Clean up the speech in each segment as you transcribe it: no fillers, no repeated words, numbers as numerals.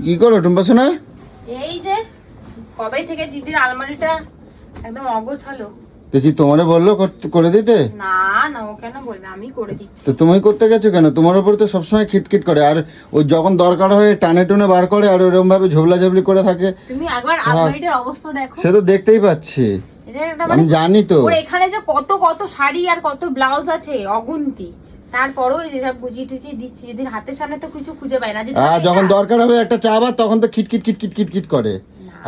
কি করো টুম্পা সোনা? এই যে কবে থেকে দিদির আলমারিটা একদম অগোছালো। দেখি তোমারে বললো করে দিতে। না না, ও কেন বলবে, আমি করে দিচ্ছি। তো তুমি করতে গেছো কেন? তোমার উপর তো সবসময় খিটখিট করে, আর ও যখন দরকার হয় টানে টুনে বার করে, আর ওরকম ভাবে ঝোবলা ঝাবলি করে থাকে। তুমি একবার আলমারিটার অবস্থা দেখো। সে তো দেখতেই পাচ্ছি, আমি জানি তো। ওর এখানে যে কত কত শাড়ি আর কত ব্লাউজ আছে অগুন্তি, তারপরেও যেসব গুছিয়ে টুচিয়ে দিচ্ছি। যদি হাতের সামনে তো কিছু খুঁজে পাই না। যখন দরকার হবে একটা চা আবার, তখন তো খিটখিট খিটখিট খিটখিট করে।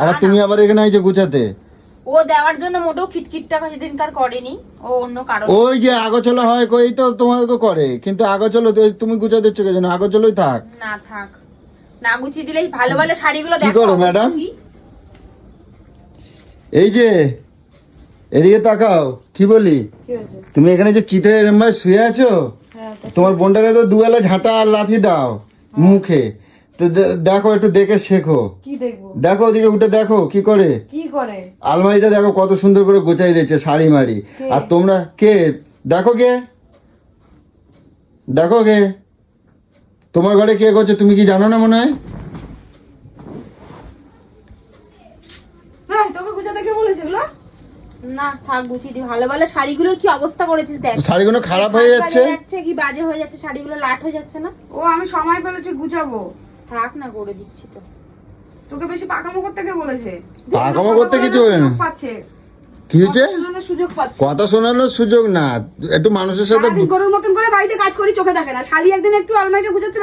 আবার তুমি আবার এখানে এই যে গুছাতে, ও দেওয়ার জন্য মোটেও খিটখিটটা সেদিনকার করেনি, ও অন্য কারণ। ওই যে আগোছলো হয় কই তো তোমাকে করে, কিন্তু আগোছলো তুমি গুছা দিচ্ছ কেন? আগোছলোই থাক না, থাক না, গুছিয়ে দিলেই ভালো ভালো শাড়িগুলো কি দেখো। করো ম্যাডাম? এই যে এদিকে তাকাও। কি বলি, তুমি এখানে যে চিটে এরম ভাবে শুয়ে আছো, তোমার বোনটাকে তো দুবেলা ঝাঁটা আর লাথি দাও মুখে। তো দেখো, একটু দেখে শেখো। কি দেখবো? দেখো ওদিকে উঠে দেখো কি করে। আলমারিটা দেখো কত সুন্দর করে গোছাই দিয়েছে শাড়ি মারি। আর তোমরা কে? দেখো কে, দেখো কে তোমার ঘরে কে করছে, তুমি কি জানো না মনে হয়? তোকে গুছাতে কে বলেছে এগুলো? না থাক, গুছিয়ে দি। ভালো ভালো শাড়িগুলোর কি অবস্থা করেছিস দেখ। শাড়িগুলো খারাপ হয়ে যাচ্ছে, কি বাজে হয়ে যাচ্ছে, শাড়িগুলো লাট হয়ে যাচ্ছে না। ও আমি সময় পেলে ঠিক গুছাবো। থাক না, করে দিচ্ছি তো। তোকে বেশি পাকামো করতে কে বলেছে? পাকামো করতে কিছু পাচ্ছে, কি হয়েছে? সুযোগ পাচ্ছে। কথা শোনানোর সুযোগ না, একটু মানুষের সাথে গরুর মতন করে বাড়িতে কাজ করি, চোখে দেখে না। শালি একদিন একটু আলমারিটা গুছাচ্ছে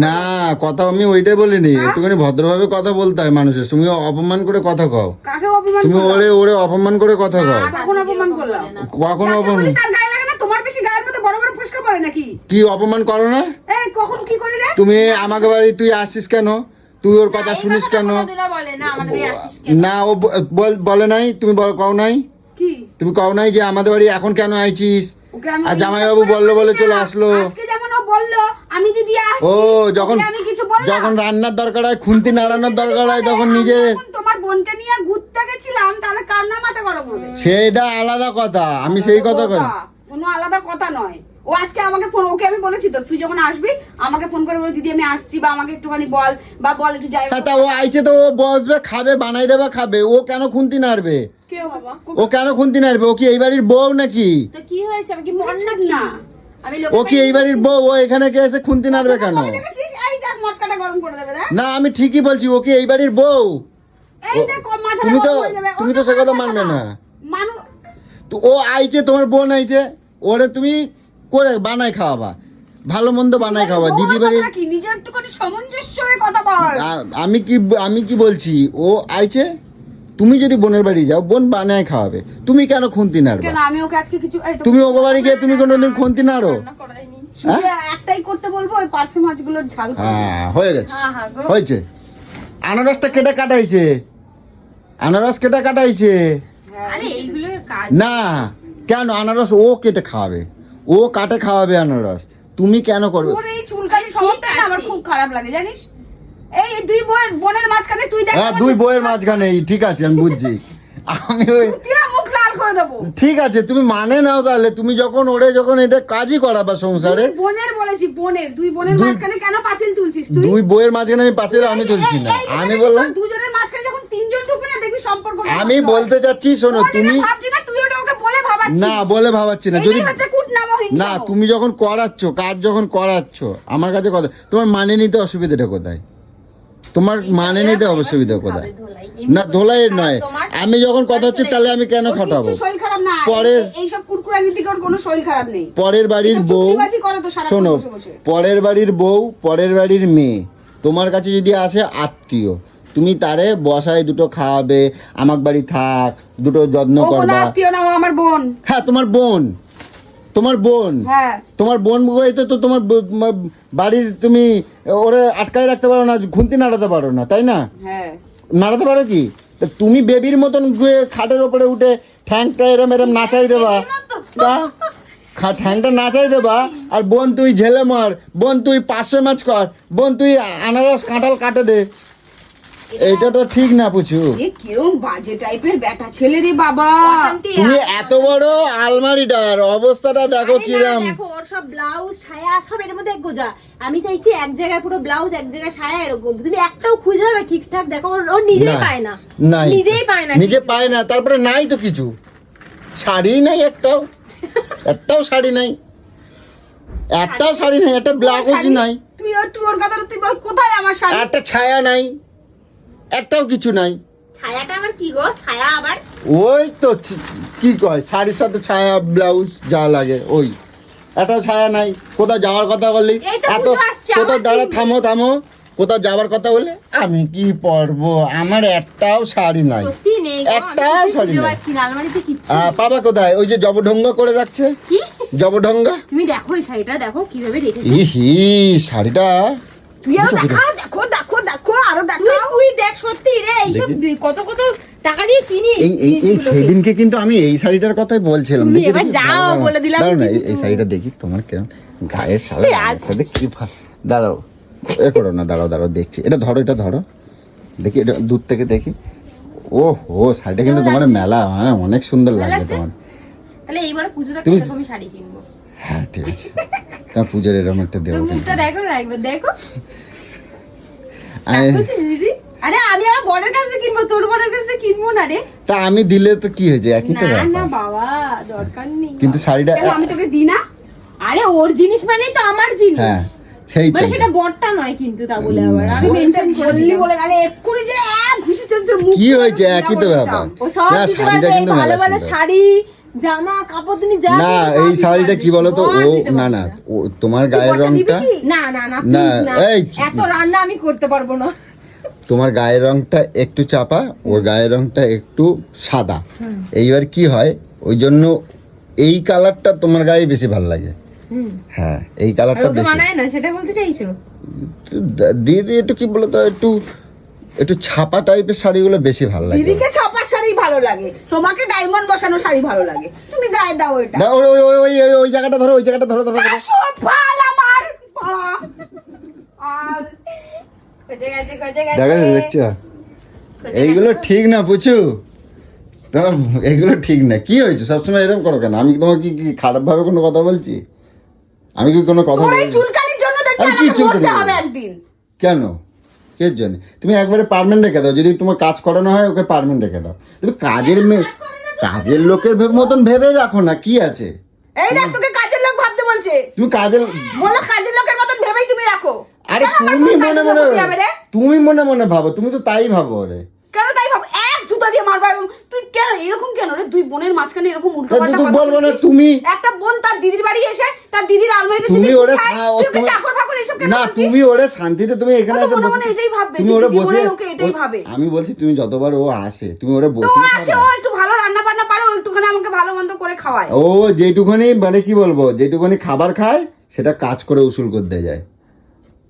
না, কথা আমি ওইটাই বলিনি। একটুখানি ভদ্রভাবে কথা বলতে হয় মানুষের। তুমি অপমান করে কথা কও। কাকে অপমান? তুমি ওরে অপমান করে কথা কও। কখন অপমান করলাম? কখন অপমান? তার গায়ে লাগে না? তোমার বেশি গায়ের মধ্যে বড় বড় ফুসকা পড়ে নাকি? কি অপমান করো না? এই কখন কি করি রে? তুমি আমাকে বাড়ি তুই আসিস কেন? তুই ওর কথা শুনিস কেন? না, ও বলে নাই, তুমি কও নাই? কি তুমি কও নাই যে আমাদের বাড়ি এখন কেন আইছিস? আর জামাইবাবু বললো বলে চলে আসলো। আজকে যেমন ও বললো, আমি দিদি আসছি। ও যখন রান্নার দরকার হয়, খুন্তি নাড়ানোর দরকার হয়, তখন নিজে তোমার বোনকে নিয়ে ঘুরতে গেছিলাম, তাহলে কার না মাথা গরম হবে? সেটা আলাদা কথা, আমি সেই কথা কই। কোনো আলাদা কথা নয়। ও আজকে আমাকে ফোন, ওকে আমি বলেছি তো তুই যখন আসবি আমাকে ফোন করে বলে দিদি আমি আসছি, বা আমাকে একটুখানি বল, বা বল একটু যাই। তা ও আইছে তো ও বসবে, খাবে, বানাই দেবে, খাবে। ও কেন খুন্তি নাড়বে? ও কেন খুন্তি নাড়বে? ও কি এই বাড়ির বউ নাকি? তো কি হয়েছে, আমি কি মন নাকি? ও কি এই বাড়ির বউ? ও এখানে কে এসে খুন্তি নাড়বে কেন? না, আমি ঠিকই বলছি, ও কি এই বাড়ির বউ? তুমি তো সে কথা মানবে না। তো ও আইছে, তোমার বোন আইছে, ওরে তুমি করে বানাই খাওয়াবা, ভালো মন্দ বানাই খাওয়াবা। দিদি বাড়ি আমি কি বলছি, ও আইছে, তুমি যদি বোনের বাড়ি যাও, বোন বানায় খাওয়াবে, তুমি কেন খুন্তি নাড়বে? তুমি ওকে বাড়ি গিয়ে তুমি কোনোদিন খুন্তি নাড়ো? একটাই করতে বলবো, ওই পার্সে মাছগুলোর ঝাল। হ্যাঁ, হয়ে গেছে, হয়েছে। আনারসটা কেটে কাটাইছে, আনারস কেটে কাটাইছে। না কেন, আনারস ও কেটে খাওয়াবে, ও কাটে খাওয়াবে আনারস, তুমি কেন করবে? ওর এই চুলকানি স্বভাবটা আমার খুব খারাপ লাগে জানিস। এই দুই বোনের মাঝখানে তুই দেখ। হ্যাঁ, দুই বইয়ের মাঝখানে, ঠিক আছে আমি বুঝছি। আমি মুখ লাল করে দেবো। ঠিক আছে, তুমি মানে নাও তাহলে। তুমি যখন এটা কাজই করাবা সংসারে। বোনের বলেছি, দুই বোনের মাঝখানে কেন পাঁচিল তুলছিস তুই? দুই বইয়ের মাঝখানে আমি পাঁচিল আমি তুলছি না। আমি বললাম দুজনের মাঝখানে যখন তিনজন ঢুকবে না, দেখবি সম্পর্ক। আমি বলতে যাচ্ছি, শোনো, তুমি না বলে ভাবাচ্ছি না। যদি না, তুমি যখন করাচ্ছ, কাজ যখন করাচ্ছ আমার কাছে কথা, তোমার মানে নিতে অসুবিধাটা কোথায়? তোমার মানে নিতে অসুবিধা কোথায়? না, ধোলাই নয়। আমি যখন কথা হচ্ছে, তাহলে আমি কেন খাটাবো? পরের বাড়ির বউ, শোনো, পরের বাড়ির বউ, পরের বাড়ির মেয়ে তোমার কাছে যদি আসে আত্মীয়, তুমি তারে বসায় দুটো খাওয়াবে, আমার বাড়ি থাক, দুটো যত্ন করবা। আমার বোন। হ্যাঁ, তোমার বোন, তোমার বোন, তোমার বোন বইতে তো তোমার বাড়ির, তুমি ওরে আটকায় রাখতে পারো না, খুন্তি নাড়াতে পারো না, তাই না? নাড়াতে পারো কি? তুমি বেবির মতন খাটের ওপরে উঠে ঠ্যাংটা এরম নাচাই দেবা, ঠ্যাংটা নাচাই দেবা। আর বোন তুই ঝেলে মার, বোন তুই পার্শে মাছ কর, বোন তুই আনারস কাঁঠাল কাটে দে। এটা তো ঠিক না পুচু। এ কিরম বাজে টাইপের ব্যাটা ছেলে রে বাবা। অশান্তি। তুমি এত বড় আলমারিটার অবস্থাটা দেখো আরে না, কিরম। দেখো ওর সব ব্লাউজ ছায়া সব এর মধ্যে গোজা। আমি চাইছি এক জায়গায় পুরো ব্লাউজ, এক জায়গায় ছায়া, এরকম তুমি একটাও খুঁজে পাবে ঠিকঠাক। দেখো ও নিজেই পায় না, নাই, নিজেই পায় না, নিজে পায় না। তারপরে নাই তো কিছু, শাড়ি নাই একটাও, একটাও শাড়ি নাই, একটাও শাড়ি নাই, একটা ব্লাউজও কি নাই, তুই ওর কথা তুই বল, কোথায় আমার শাড়ি? একটা ছায়া নাই, একটাও কিছু নাই। ছায়াটা আবার কি গো? ছায়া আবার ওই তো কি কয়, শাড়ির সাথে ছায়া ব্লাউজ যা লাগে ওই, একটা ছায়া নাই। কোথাও যাওয়ার কথা বললি এই তো এত, পুজো আসছে, কোথাও আবার দাঁড়া, কি? থামো থামো, কোথাও যাওয়ার কথা বললে আমি কি পরবো, আমার একটাও শাড়ি নাই, সত্যি নেই গো, আমি একটাও কিছুই শাড়ি খুঁজে নাই। পাচ্ছি না, আলমারিতে কিচ্ছু পাবা কোথায়? ওই যে জবঢঙ্গ করে রাখছে, কি? জবঢঙ্গ। তুমি দেখো এই শাড়িটা, দেখো কিভাবে রেখেছে। ইহি, শাড়িটা তুই আরো বুঝছো দেখা, দেখো দেখো দেখো আরো তুই দেখো। তুই দেখ, সত্যি রে, এইসব কত কত টাকা দিয়ে কিনি এই সেদিনকে কিন্তু আমি এই শাড়িটার কথাই বলছিলাম। তুমি দেখি, এবার দেখি, যাও, দাঁড়াও, বলে দিলাম দাঁড়াও না, কিন্তু। এই শাড়িটা দেখি তোমার কেমন গায়ের শাড়ি, আজ। সাথে কি ভালো। দাঁড়াও, এ করো না, দাঁড়াও দাঁড়াও দেখছি, এটা ধরো, এটা ধরো, দেখি এটা দূর থেকে দেখি। ও হো, শাড়িটা কিন্তু তোমার মেলা, মানে অনেক সুন্দর ভালো লাগবে লাগছে? তোমার। তাহলে এইবার পুজোটা তুমি- এরকমই শাড়ি কিনবো। হ্যাঁ ঠিক আছে, তোমার পুজোর এরকম একটা দেবো তোর কিন্তু। মুখটা দেখো না একবার, দেখো। আমি- রাগ করছিস দিদি? আরে আমি আমার বরের কাছে কিনবো, তোর বরের কাছে কিনবো না রে। তা আমি দিলে তো কি হয়েছে, একই তো না না ব্যাপার। বাবা, দরকার নেই। কিন্তু শাড়িটা কেন আমি তোকে দিই না? আরে ওর জিনিস মানেই তো আমার জিনিস। হ্যাঁ সেই মানে তো। সেটা বরটা নয় কিন্তু, তা বলে আবার আমি মেনশন বললি করলি বলে নালে এক্ষুনি যে ঘুষি চলছে মুখ কি পুরো হয়েছে, ঢিলা একই তো করে ব্যাপার। দিতাম। ও সব না, দিতে শাড়িটা পারবে, কিন্তু ভালো মেলা ভালো সুন্দর। শাড়ি, জামা কাপড় তুমি যা না চাও সব এই দিতে শাড়িটা পারবে। কি বলতো, বর ও দিতে না পারবে না, ও তোমার গায়ের বরটা দিবি রংটা, কি? না না না না, please না, এই, এত রান্না আমি করতে পারবো না। তোমার গায়ের রংটা একটু চাপা, ওর গায়ের রংটা একটু সাদা। এইবার কি হয়, ওই জন্য এই কালারটা তোমার গায়ে বেশি ভালো লাগে। হ্যাঁ এই আর কালারটা ওকে বেশি। মানায় না, সেটা বলতে চাইছো? দিদি একটু কি বলতো, একটু একটু ছাপা টাইপের শাড়িগুলো বেশি ভালো লাগে। দিদিকে ছাপার শাড়ি ভালো লাগে, তোমাকে ডায়মন্ড বসানো শাড়ি ভালো লাগে, তুমি গায়ে দাও এটা। দাও, ওই ওই ওই ওই ওই জায়গাটা ধরো, ওই জায়গাটা ধরো ধরো ধরো। সব ফাল আমার আর খোঁজে গেছে, খোঁজে গেছে। দেখা যাচ্ছে, দেখছো, এইগুলো ঠিক না পুচু, তোমার এগুলো ঠিক না। কি হয়েছে সবসময় এরকম করো কেন? আমি তোমার কি কি খারাপ ভাবে কোনো কথা বলছি? আমি কি কোনো কথা তোমার এই বলছি? চুলকানির জন্য দেখতে আমি কি আমাকে চুলকানি মরতে করবো? হবে একদিন। কেন, এর জন্য তুমি একবারে পার্মানেন্ট রেখে দাও। যদি তোমার কাজ করানো হয় ওকে পার্মানেন্ট রেখে দাও। তুমি কাজের কাজের লোকের মতন ভেবে রাখো না, কি আছে? এই দেখ তোকে কাজের লোক ভাবতে বলছে, তুমি কাজের, বলো কাজের লোকের মতন ভেবেই তুমি রাখো। আরে কেন আমার তুমি কোনো মনে কাজের মনে, লোক হতে যাবে রে? তুমি মনে মনে ভাবো, তুমি তো তাই ভাবো রে। কেন তাই ভাব, এক জুতা দিয়ে মারবা একদম। তুই কেন এরকম কেন রে? দুই বোনের মাঝখানে এরকম উল্টো তা পাল্টা তুই কথা বলবো না, বলছিস? তুমি একটা বোন তার দিদির বাড়ি এসে তার দিদির আলমারিতে তুমি যদি ওরে গুছায়, তুই ওকে চাকর ফাকর এসব কেন না, বলছিস? তুমি ওরে শান্তিতে, তুমি এখানে ও তো এসে মনে বসে- মনে এটাই ভাববে তুমি যে ওরে দিদি বসে, মনে হয় ওকে এটাই ভাবে। আমি বলছি তুমি যতবার ও আসে তুমি ওরে তো বসে ও আসে, ও একটু ভালো রান্না বান্না পারে, ও একটুখানি আমাকে ভালো মন্দ করে খাওয়ায়। ও যেটুখানি মানে কি বলবো, যেটুখানি খাবার খায় সেটা কাজ করে উসুল করতে যায়,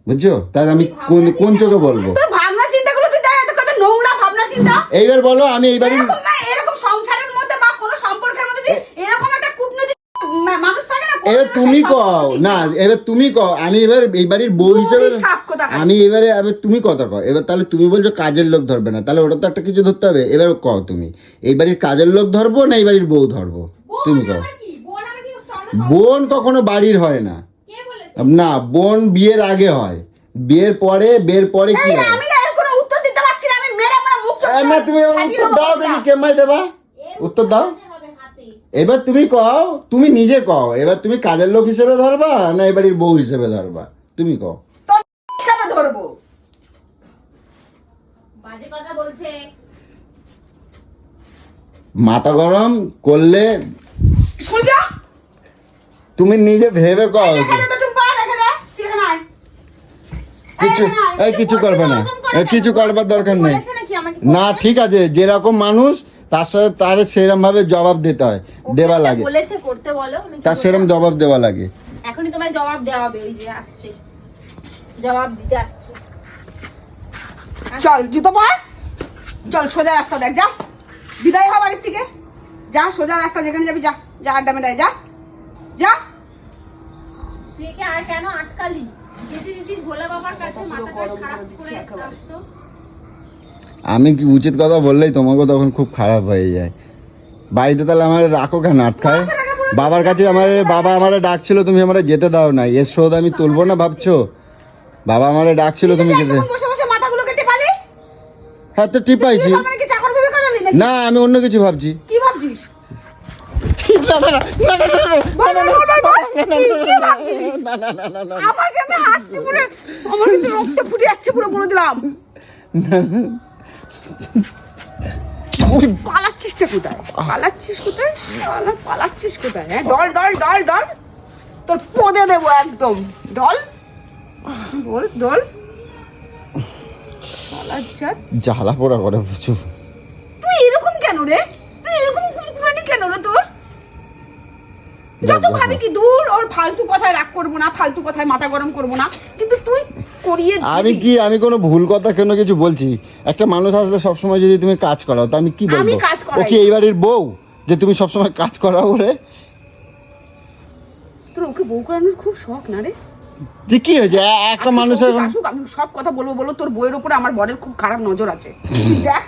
বুঝছো? তাই আমি কোন কোন চোখে বলবো? তোর ভাবনা চিন্তা গুলো তুই দেখ, এত কত নোংরা ভাবনা চিন্তা। এইবার বলো, আমি এইবারই এরকম না, এরকম সংসারের মধ্যে বা কোনো সম্পর্কের মধ্যে যে এরকম একটা কূটনীতি মানুষ থাকে না, এবার কোনোদিনও তুমি সেই কও সম্পর্ক ঠিক না, এবার তুমি কও, আমি এবার এই বাড়ির বউ তুই হিসেবে সাপ কোথাকার। আমি এবার তুমি কথা কও। এবার তাহলে তুমি বলছো কাজের লোক ধরবে না, তাহলে ওটা তো একটা কিছু ধরতে হবে। এবার কও তুমি এই বাড়ির কাজের লোক ধরবো না এই বাড়ির বউ ধরবো, তুমি কও। বোন কখনো বাড়ির হয় না, না বোন বিয়ের আগে হয়, বিয়ের পরে কি এই হয়? আমি না এর কোনো উত্তর দিতে পারছি না, আমি মেরে আমার মুখ চোখ না তুমি এবার ফাটিয়ে উত্তর দেবো দাও, কোনটা। দেখি কেমাই দেবা, উত্তর দাও। এবার তুমি কও, তুমি নিজে কও, এবার তুমি কাজের লোক হিসেবে ধরবা না এই বাড়ির বউ হিসেবে ধরবা, তুমি কও। তোর হিসাবে ধরবো। বাজে কথা বলছে। মাথা গরম করলে স্কুল যা, তুমি নিজে ভেবে কও। এখানে তো টুম্পা, এখানে তুই এখানে আয়। কিছু এই কিছু করবে না, এই কিছু করবার দরকার নেই। বলেছে নাকি আমাকে? না ঠিক আছে, যেরকম মানুষ তার সাথে তার সেরকম ভাবে জবাব দিতে হয়, দেওয়া লাগে, বলেছে করতে বলো, আমি কি তার সেরকম বলবো? জবাব দেওয়া লাগে। এখনই তোমায় জবাব দেওয়া হবে, ওই যে আসছে, জবাব দিতে আসছে। চল জুতো পর, চল সোজা রাস্তা দেখ, যা বিদায় হ বাড়ির থেকে, যা সোজা রাস্তা যেখানে যাবি, যা যা আড্ডা মেটায়, যা যা। তুই একে আর কেন আটকালি? যেতে দিদি ভোলা বাবার কাছে পুরো মাথাটা গরম খারাপ করে দিচ্ছে করে একেবারে। আসতো। আমি কি উচিত কথা বললেই তোমাকে তখন খুব খারাপ হয়ে যায়। বাড়িতে তাহলে আমার রাখো কেন আটকায়? বাবার কাছে বাবা আমারে ডাকছিল, তুমি আমারে যেতে দাও না। এর শোধ আমি তুলবো না ভাবছো? বাবা আমারে ডাকছিল, তুমি যেতে। বসে বসে মাথাগুলো কেটে পালি। হ্যাঁ তো টিপাইছি মানে কি চাকর ভেবে করালি নাকি? না, আমি অন্য কিছু ভাবছি। কি ভাবছিস? বল, বল, বল, বল। কি ভাবছিস? আমার কেমন হাসছি পুরো, আমার কিন্তু রক্ত ফুটে যাচ্ছে পুরো, বলে দিলাম। পালাচ্ছিস কোথায়? পালাচ্ছিস কোথায়? শালা পালাচ্ছিস কোথায়? হ্যাঁ, ডল ডল ডল ডল, তোর পদে দেবো একদম। ডল বল, ডল। পালাচ্ছা জ্বালা পোড়া করে বুঝছো? তুই এরকম কেন রে? তুই এরকম কুকুরানি কেন রে তোর? যত ভাবি কি দূর, ওর ফালতু কথায় রাগ করবো না, ফালতু কথায় মাথা গরম করবো না, কিন্তু তুই করিয়ে দিবি। আমি কোনো ভুল কথা কেন কিছু বলছি? একটা মানুষ আসলে সবসময় যদি তুমি কাজ করাও তো আমি কি বলবো? আমি কাজ করাই। ও কি এই বাড়ির বউ যে তুমি সবসময় কাজ করাও ওরে? তোর ওকে বউ করানোর খুব শখ না রে? যে কি হয়েছে একটা মানুষের? আসুক, আমি সব কথা বলবো, বলো তোর বইয়ের উপরে আমার বরের খুব খারাপ নজর আছে। তুই দেখ,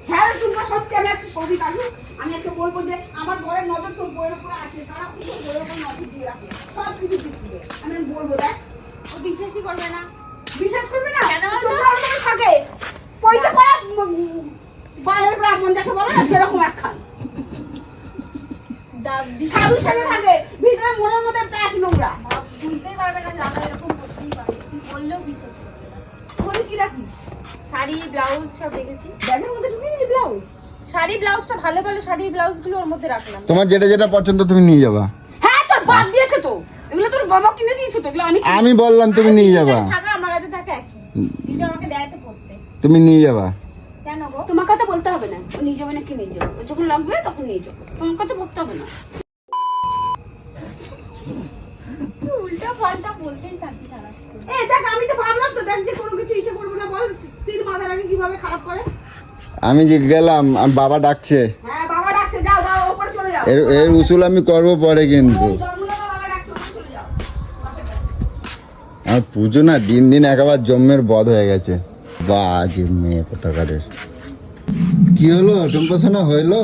হ্যাঁ তুমি সত্যি, আমি আজকে সৌদি আসুক, আমি আজকে বলবো যে আমার বরের নজর তোর বইয়ের উপরে আছে, সারাক্ষণ তোর বইয়ের উপরে নজর দিয়ে রাখে, সব কিছু দিচ্ছে। আমি বলবো, দেখ ও বিশ্বাসই করবে না। বিশ্বাস করবি না? কেন? তোর বড় করে থাকে পয়টা করা বাইরের ব্রাহ্মণ যাকে বলে না, সেরকম একখান সাধু সেজে থাকে, ভিতরে মনের মধ্যে প্যাচ নোংরা। বুঝতেই পারবে না যে আমরা এরকম করতেই পারি, বললেও বিশ্বাস করবে না। বলি কি রাখিস? শাড়ি ব্লাউজ সব রেখেছি। ব্যাগের মধ্যে ঢুকিয়ে নিবি ব্লাউজ? শাড়ি ব্লাউজটা ভালো ভালো শাড়ির ব্লাউজ গুলো ওর মধ্যে রাখলাম। তোমার যেটা যেটা পছন্দ তুমি নিয়ে যাবা। হ্যাঁ, তোর বাপ দিয়েছে তো, এগুলো তোর বাবা কিনে দিয়েছে তো, এগুলো আমি বললাম তুমি নিয়ে যাবা। থাকা আমার কাছে থাকে একই, কিন্তু আমাকে দেয় তো পড়তে। তুমি নিয়ে যাবা। কেন গো? তোমার কথা বলতে হবে না, ও নিয়ে যাবে না কি নিয়ে যাবে, ও যখন লাগবে তখন নিয়ে যাবে, তোমার কথা বলতে হবে না। উল্টা পাল্টা বলতেই থাকি সারাক্ষণ। এই দেখ, আমি তো ভাবলাম তো, দেখ যে কোনো কিছু ইসে করবো না, বল স্ত্রীর মাথার আগে কিভাবে খারাপ করে। আমি যে গেলাম, বাবা ডাকছে। হ্যাঁ, বাবা ডাকছে, যাও যাও, ওপরে চলে যাও। এর উসুল আমি করবো পরে, কিন্তু জন্মদাতা বাবা ডাকছে, ওপরে চলে যাও। আমার পুজো না দিন দিন একেবারে জম্মের বধ হয়ে গেছে। বাজে মেয়ে কোথাকারের। কি হলো টুম্পা সোনা, হইলো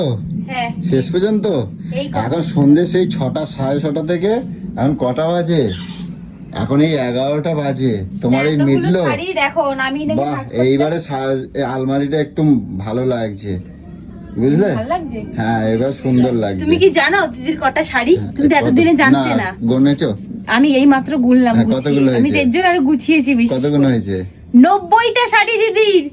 হ্যাঁ, শেষ পর্যন্ত? এই তো। এখন সন্ধ্যে সেই 6টা 6:30 থেকে এখন কটা বাজে? এখন এই 11টা বাজে। তোমার এই এতগুলো মিটলো? শাড়ি দেখো নামিয়ে নামিয়ে বাহ, ভাঁজ করতে। এইবারে এই আলমারিটা একটু ভালো লাগছে, বুঝলে? ভালো লাগছে? হ্যাঁ, এবার সুন্দর লাগছে। তুমি কি জানো দিদির কটা শাড়ি? তুমি তো এতদিনে জানতে না। গুনেছো? আমি এই মাত্র গুনলাম, হ্যাঁ, গুছিয়ে। কতগুলো আমি হয়েছে? 1.5 জন আরো গুছিয়েছি বেশি। কতগুলো হয়েছে? 90টা শাড়ি দিদির,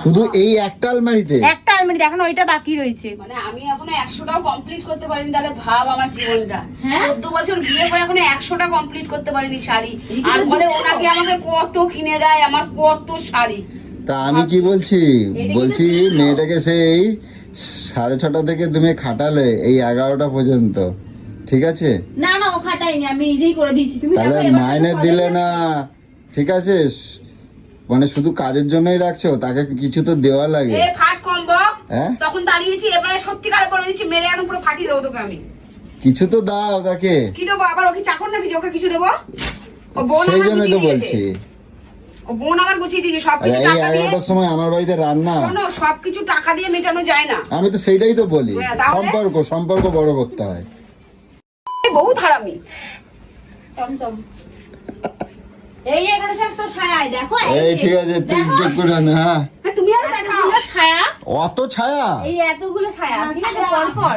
শুধু এই একটা আলমারিতে? একটা আলমারিতে, এখন ওইটা বাকি রয়েছে। মানে আমি এখনো 100টাও কমপ্লিট করতে পারিনি, তাহলে ভাব আমার জীবনটা। হ্যাঁ? 14 বছর বিয়ে হয়ে এখনো 100টা কমপ্লিট করতে পারিনি শাড়ি। আর বলে ওনাকে আমাকে কত কিনে দেয়, আমার কত শাড়ি। তা আমি কি বলছি, বলছি মেয়েটাকে সেই 6:30 থেকে তুমি খাটালে এই 11টা পর্যন্ত, ঠিক আছে? না না, ও খাটাইনি, আমি নিজেই করে দিয়েছি। তুমি তাহলে দেখো, এবার মাইনে তুমি দিলে বলো। না, ঠিক আছে? মানে শুধু কাজের জন্যই রাখছো, তাকে কিছু তো দেওয়া লাগে। এ ফাট কম বক, হ্যাঁ, তখন দাঁড়িয়েছি, এবারে সত্যিকার বলে দিচ্ছি, মেরে একদম পুরো ফাটিয়ে দেবো তোকে আমি। কিছু তো দাও তাকে। কি দেবো আবার? ওকে চাকর নাকি যে ওকে কিছু দেবো? ও বোন সেই আমার জন্যই গুছিয়ে তো দিয়েছে। বলছি। ও বোন আমার গুছিয়ে দিয়েছে আর সবকিছু এই টাকা দিয়ে। 11টার সময় আমার বাড়িতে রান্না, শোনো, সবকিছু টাকা দিয়ে মেটানো যায় না। আমি তো সেইটাই তো বলি। হ্যাঁ, তাহলে? সম্পর্ক বড় করতে হয়। বহুত হারামি। চমচম। এই এখানে সব তো ছায়া, দেখো এই ঠিক আছে, তুই দেখো। চেক করে না। হ্যাঁ, হ্যাঁ, তুমি আর দেখাও। এতগুলো ছায়া, অত ছায়া? এই এতগুলো ছায়া, ঠিক আছে, ছায়া। পরপর।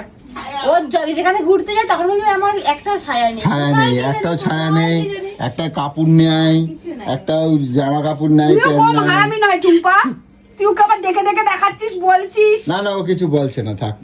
ও যেখানে ঘুরতে যায় তখন বলবে আমার একটাও ছায়া নেই। ছায়া কোথায় নেই, গেলে একটাও দেখো, ছায়া কোথায় নেই, গেলে দেখো। একটা কাপড় নেই, কিছু নাই। একটাও জামা কাপড় নেই, তুইও প্যান্ট কম নেই। হারামি নয় টুম্পা, তুই ওকে আবার দেখে দেখে দেখাচ্ছিস, বলছিস। না না, ও কিছু বলছে না, থাক।